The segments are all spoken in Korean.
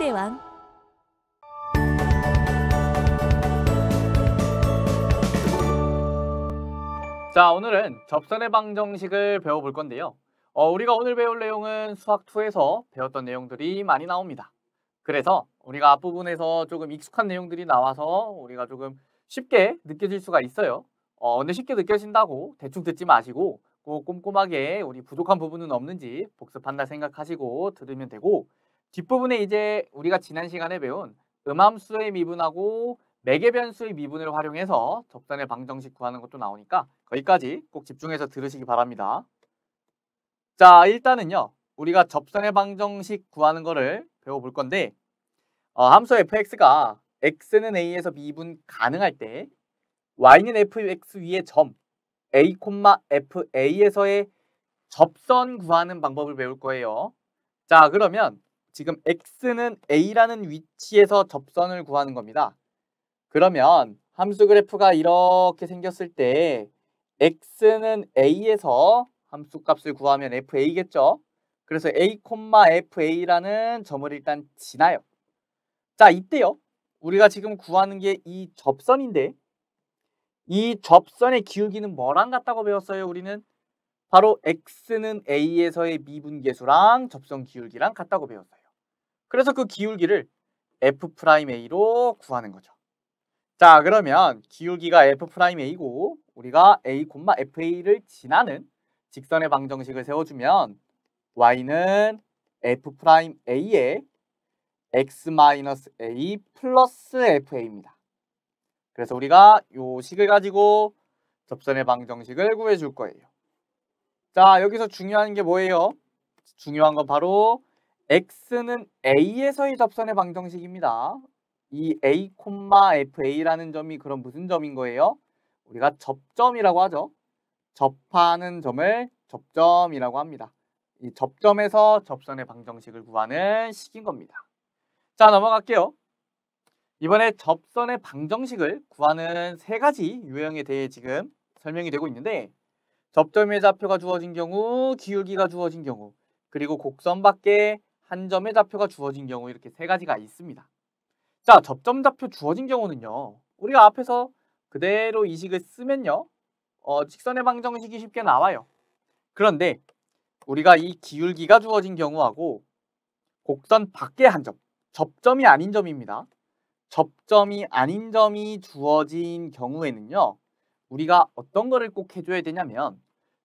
대왕. 자, 오늘은 접선의 방정식을 배워볼 건데요. 우리가 오늘 배울 내용은 수학2에서 배웠던 내용들이 많이 나옵니다. 그래서 우리가 앞부분에서 조금 익숙한 내용들이 나와서 우리가 조금 쉽게 느껴질 수가 있어요. 근데 쉽게 느껴진다고 대충 듣지 마시고 꼭 꼼꼼하게 우리 부족한 부분은 없는지 복습한다 생각하시고 들으면 되고, 뒷부분에 이제 우리가 지난 시간에 배운 음함수의 미분하고 매개변수의 미분을 활용해서 접선의 방정식 구하는 것도 나오니까 거기까지 꼭 집중해서 들으시기 바랍니다. 자, 일단은요, 우리가 접선의 방정식 구하는 거를 배워볼 건데, 함수 fx가 x는 a에서 미분 가능할 때 y는 fx 위의 점 a, fa에서의 접선 구하는 방법을 배울 거예요. 자, 그러면 지금 x는 a라는 위치에서 접선을 구하는 겁니다. 그러면 함수 그래프가 이렇게 생겼을 때 x는 a에서 함수 값을 구하면 fa겠죠. 그래서 a, fa라는 점을 일단 지나요. 자, 이때요, 우리가 지금 구하는 게 이 접선인데, 이 접선의 기울기는 뭐랑 같다고 배웠어요? 우리는 바로 x는 a에서의 미분계수랑 접선 기울기랑 같다고 배웠어요. 그래서 그 기울기를 f'a로 구하는 거죠. 자, 그러면 기울기가 f'a고 우리가 a, fa를 지나는 직선의 방정식을 세워주면 y는 f'a에 x-a 플러스 fa입니다. 그래서 우리가 요 식을 가지고 접선의 방정식을 구해줄 거예요. 자, 여기서 중요한 게 뭐예요? 중요한 건 바로 x는 a에서의 접선의 방정식입니다. 이 a, fa라는 점이 그럼 무슨 점인 거예요? 우리가 접점이라고 하죠. 접하는 점을 접점이라고 합니다. 이 접점에서 접선의 방정식을 구하는 식인 겁니다. 자, 넘어갈게요. 이번에 접선의 방정식을 구하는 세 가지 유형에 대해 지금 설명이 되고 있는데, 접점의 좌표가 주어진 경우, 기울기가 주어진 경우, 그리고 곡선 밖에 한 점의 좌표가 주어진 경우, 이렇게 세 가지가 있습니다. 자, 접점 좌표 주어진 경우는요, 우리가 앞에서 그대로 이 식을 쓰면요, 직선의 방정식이 쉽게 나와요. 그런데 우리가 이 기울기가 주어진 경우하고 곡선 밖에 한 점, 접점이 아닌 점입니다. 접점이 아닌 점이 주어진 경우에는요, 우리가 어떤 거를 꼭 해줘야 되냐면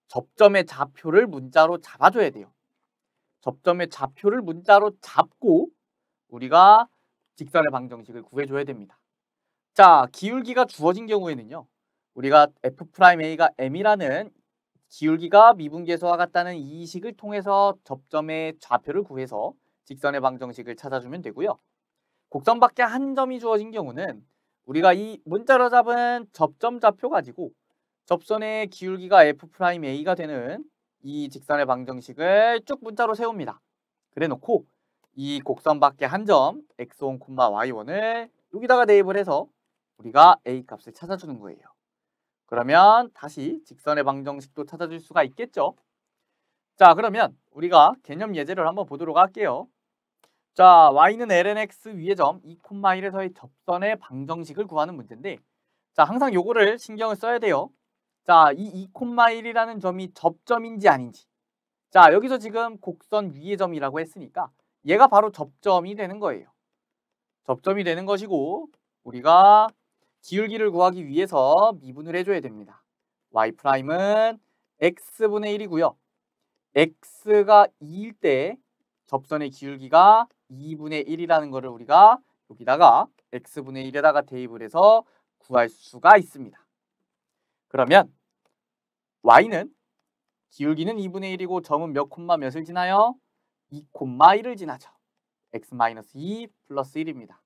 접점의 좌표를 문자로 잡아줘야 돼요. 접점의 좌표를 문자로 잡고 우리가 직선의 방정식을 구해줘야 됩니다. 자, 기울기가 주어진 경우에는요, 우리가 f'a가 m이라는 기울기가 미분계수와 같다는 이 식을 통해서 접점의 좌표를 구해서 직선의 방정식을 찾아주면 되고요. 곡선 밖에 한 점이 주어진 경우는 우리가 이 문자로 잡은 접점 좌표 가지고 접선의 기울기가 f'a가 되는 이 직선의 방정식을 쭉 문자로 세웁니다. 그래 놓고 이 곡선 밖에 한 점 x1, y1을 여기다가 대입을 해서 우리가 a 값을 찾아주는 거예요. 그러면 다시 직선의 방정식도 찾아줄 수가 있겠죠. 자, 그러면 우리가 개념 예제를 한번 보도록 할게요. 자, y는 lnx 위의 점 2,1에서의 접선의 방정식을 구하는 문제인데, 자, 항상 요거를 신경을 써야 돼요. 자, 이 2,1이라는 점이 접점인지 아닌지. 자, 여기서 지금 곡선 위의 점이라고 했으니까 얘가 바로 접점이 되는 거예요. 접점이 되는 것이고, 우리가 기울기를 구하기 위해서 미분을 해줘야 됩니다. y'은 x분의 1이고요. x가 2일 때 접선의 기울기가 2분의 1이라는 것을 우리가 여기다가 x분의 1에다가 대입을 해서 구할 수가 있습니다. 그러면 y는 기울기는 2분의 1이고 점은 몇 콤마 몇을 지나요? 2,1을 지나죠. x-2 플러스 1입니다.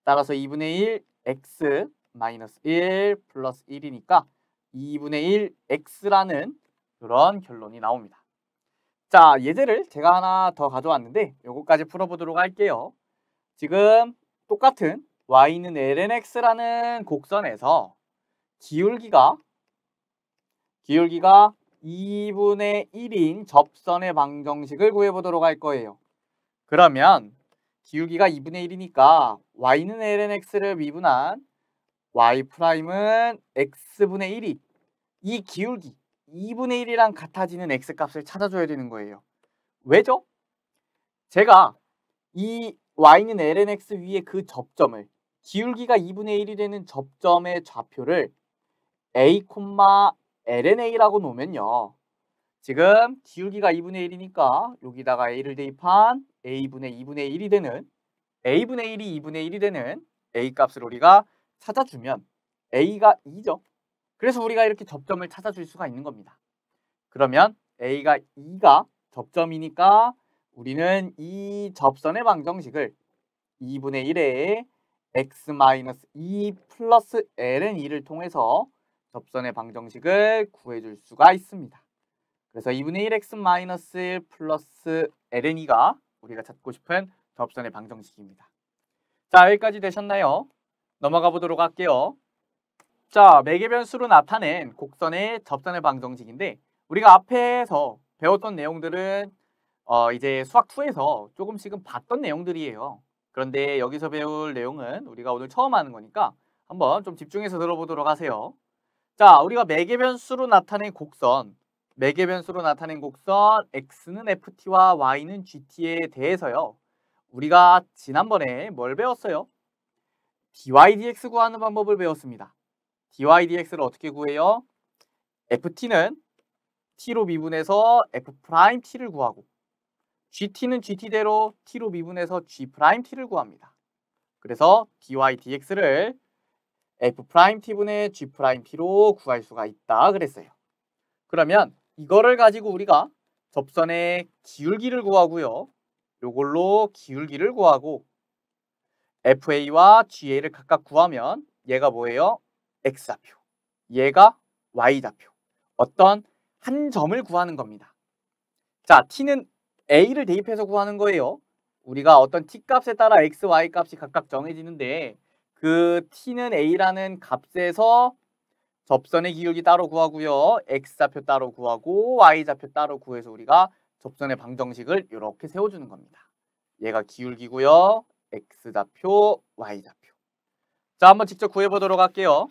따라서 2분의 1 x-1 플러스 1이니까 2분의 1 x라는 그런 결론이 나옵니다. 자, 예제를 제가 하나 더 가져왔는데 요거까지 풀어보도록 할게요. 지금 똑같은 y는 lnx라는 곡선에서 기울기가 2분의 1인 접선의 방정식을 구해보도록 할 거예요. 그러면 기울기가 2분의 1이니까 y는 ln x를 미분한 y'은 x분의 1이 이 기울기 2분의 1이랑 같아지는 x값을 찾아줘야 되는 거예요. 왜죠? 제가 이 y는 ln x 위에 그 접점을 기울기가 2분의 1이 되는 접점의 좌표를 a, ln a라고 놓으면요. 지금 기울기가 2분의 1이니까 여기다가 a를 대입한 a분의 2분의 1이 되는 a분의 1이 2분의 1이 되는 a 값을 우리가 찾아주면 a가 2죠. 그래서 우리가 이렇게 접점을 찾아줄 수가 있는 겁니다. 그러면 a가 2가 접점이니까 우리는 이 접선의 방정식을 2분의 1에 x-2 플러스 ln 2를 통해서 접선의 방정식을 구해줄 수가 있습니다. 그래서 2분의 1 x-1 플러스 ln 2가 우리가 찾고 싶은 접선의 방정식입니다. 자, 여기까지 되셨나요? 넘어가 보도록 할게요. 자, 매개변수로 나타낸 곡선의 접선의 방정식인데 우리가 앞에서 배웠던 내용들은 이제 수학2에서 조금씩은 봤던 내용들이에요. 그런데 여기서 배울 내용은 우리가 오늘 처음 하는 거니까 한번 좀 집중해서 들어보도록 하세요. 자, 우리가 매개변수로 나타낸 곡선 x는 ft와 y는 gt에 대해서요. 우리가 지난번에 뭘 배웠어요? dy dx 구하는 방법을 배웠습니다. dy dx를 어떻게 구해요? ft는 t로 미분해서 f't를 구하고 gt는 gt대로 t로 미분해서 g't를 구합니다. 그래서 dy dx를 f't분의 g't로 구할 수가 있다 그랬어요. 그러면 이거를 가지고 우리가 접선의 기울기를 구하고요. 요걸로 기울기를 구하고 fa와 ga를 각각 구하면 얘가 뭐예요? x좌표, 얘가 y좌표. 어떤 한 점을 구하는 겁니다. 자, t는 a를 대입해서 구하는 거예요. 우리가 어떤 t 값에 따라 x, y 값이 각각 정해지는데 그 t는 a라는 값에서 접선의 기울기 따로 구하고요. x좌표 따로 구하고 y좌표 따로 구해서 우리가 접선의 방정식을 이렇게 세워주는 겁니다. 얘가 기울기고요. x좌표, y좌표. 자, 한번 직접 구해보도록 할게요.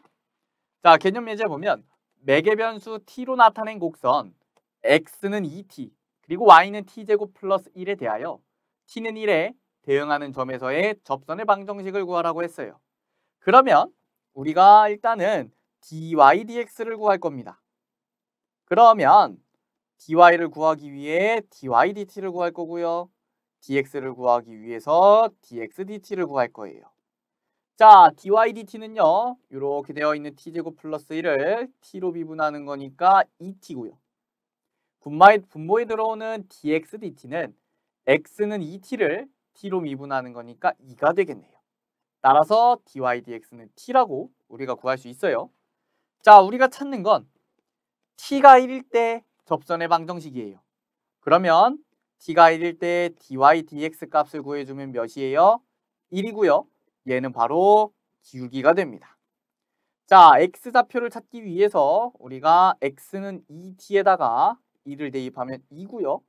자, 개념 예제 보면 매개변수 t로 나타낸 곡선 x는 2t 그리고 y는 t제곱 플러스 1에 대하여 t는 1에 대응하는 점에서의 접선의 방정식을 구하라고 했어요. 그러면 우리가 일단은 dy dx를 구할 겁니다. 그러면 dy를 구하기 위해 dy dt를 구할 거고요. dx를 구하기 위해서 dx dt를 구할 거예요. 자, dy dt는요. 이렇게 되어 있는 t제곱 플러스 1을 t로 미분하는 거니까 2t고요. 분모에 들어오는 dx dt는 x는 2t를 t로 미분하는 거니까 2가 되겠네요. 따라서 dy dx는 t라고 우리가 구할 수 있어요. 자, 우리가 찾는 건 t가 1일 때 접선의 방정식이에요. 그러면 t가 1일 때 dy dx 값을 구해주면 몇이에요? 1이고요. 얘는 바로 기울기가 됩니다. 자, x좌표를 찾기 위해서 우리가 x는 2t에다가 1을 대입하면 2고요.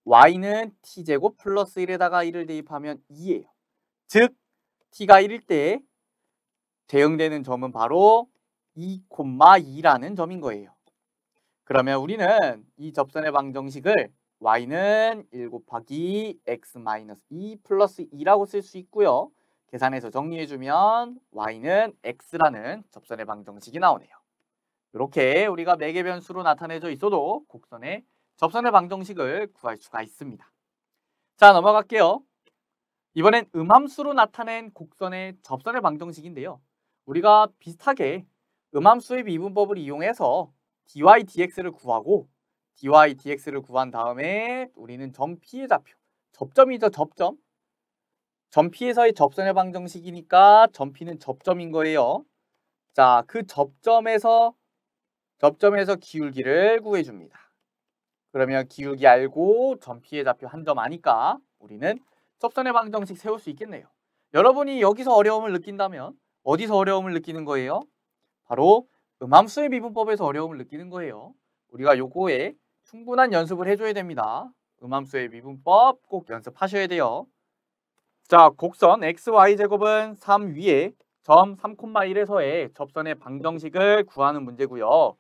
y는 t제곱 플러스 1에다가 1을 대입하면 2예요. 즉, t가 1일 때 대응되는 점은 바로 2,2라는 점인 거예요. 그러면 우리는 이 접선의 방정식을 y는 1 곱하기 x-2 플러스 2라고 쓸 수 있고요. 계산해서 정리해주면 y는 x라는 접선의 방정식이 나오네요. 이렇게 우리가 매개변수로 나타내져 있어도 곡선의 접선의 방정식을 구할 수가 있습니다. 자, 넘어갈게요. 이번엔 음함수로 나타낸 곡선의 접선의 방정식인데요. 우리가 비슷하게 음함수의 미분법을 이용해서 dy dx를 구하고 dy dx를 구한 다음에 우리는 점 P의 좌표, 접점이죠, 접점. 점 P에서의 접선의 방정식이니까 점 P는 접점인 거예요. 자, 그 접점에서 기울기를 구해줍니다. 그러면 기울기 알고 점 P의 좌표 한 점 아니까 우리는 접선의 방정식 세울 수 있겠네요. 여러분이 여기서 어려움을 느낀다면 어디서 어려움을 느끼는 거예요? 바로 음함수의 미분법에서 어려움을 느끼는 거예요. 우리가 요거에 충분한 연습을 해줘야 됩니다. 음함수의 미분법 꼭 연습하셔야 돼요. 자, 곡선 xy제곱은 3 위에 점 3,1에서의 접선의 방정식을 구하는 문제고요.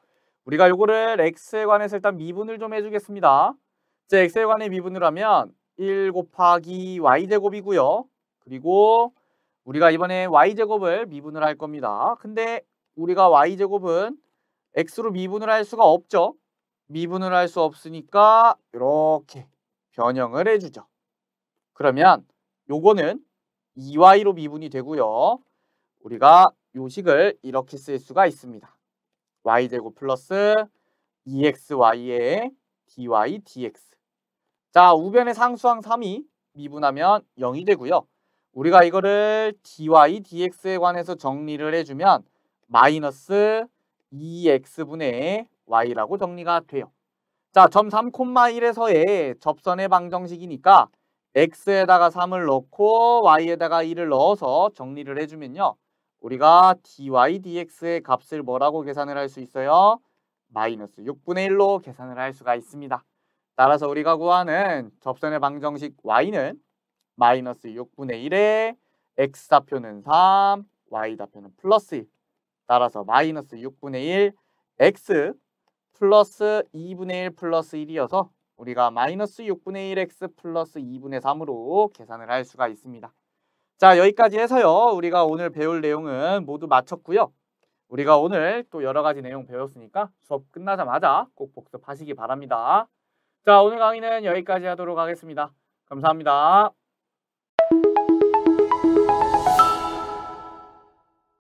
우리가 요거를 x에 관해서 일단 미분을 좀 해주겠습니다. 자, x에 관해 미분을 하면 1 곱하기 y제곱이고요. 그리고 우리가 이번에 y제곱을 미분을 할 겁니다. 근데 우리가 y제곱은 x로 미분을 할 수가 없죠. 미분을 할 수 없으니까 이렇게 변형을 해주죠. 그러면 요거는 2y로 미분이 되고요. 우리가 요 식을 이렇게 쓸 수가 있습니다. y제곱 플러스 2xy의 dy dx. 자, 우변의 상수항 3이 미분하면 0이 되고요. 우리가 이거를 dy dx에 관해서 정리를 해주면 마이너스 2x분의 y라고 정리가 돼요. 자, 점 3,1에서의 접선의 방정식이니까 x에다가 3을 넣고 y에다가 1을 넣어서 정리를 해주면요. 우리가 dy dx의 값을 뭐라고 계산을 할 수 있어요? 마이너스 6분의 1로 계산을 할 수가 있습니다. 따라서 우리가 구하는 접선의 방정식 y는 마이너스 6분의 1에 x좌표는 3, y좌표는 플러스 1. 따라서 마이너스 6분의 1 x 플러스 2분의 1 플러스 1이어서 우리가 마이너스 6분의 1x 플러스 2분의 3으로 계산을 할 수가 있습니다. 자, 여기까지 해서요. 우리가 오늘 배울 내용은 모두 마쳤고요. 우리가 오늘 또 여러 가지 내용 배웠으니까 수업 끝나자마자 꼭 복습하시기 바랍니다. 자, 오늘 강의는 여기까지 하도록 하겠습니다. 감사합니다.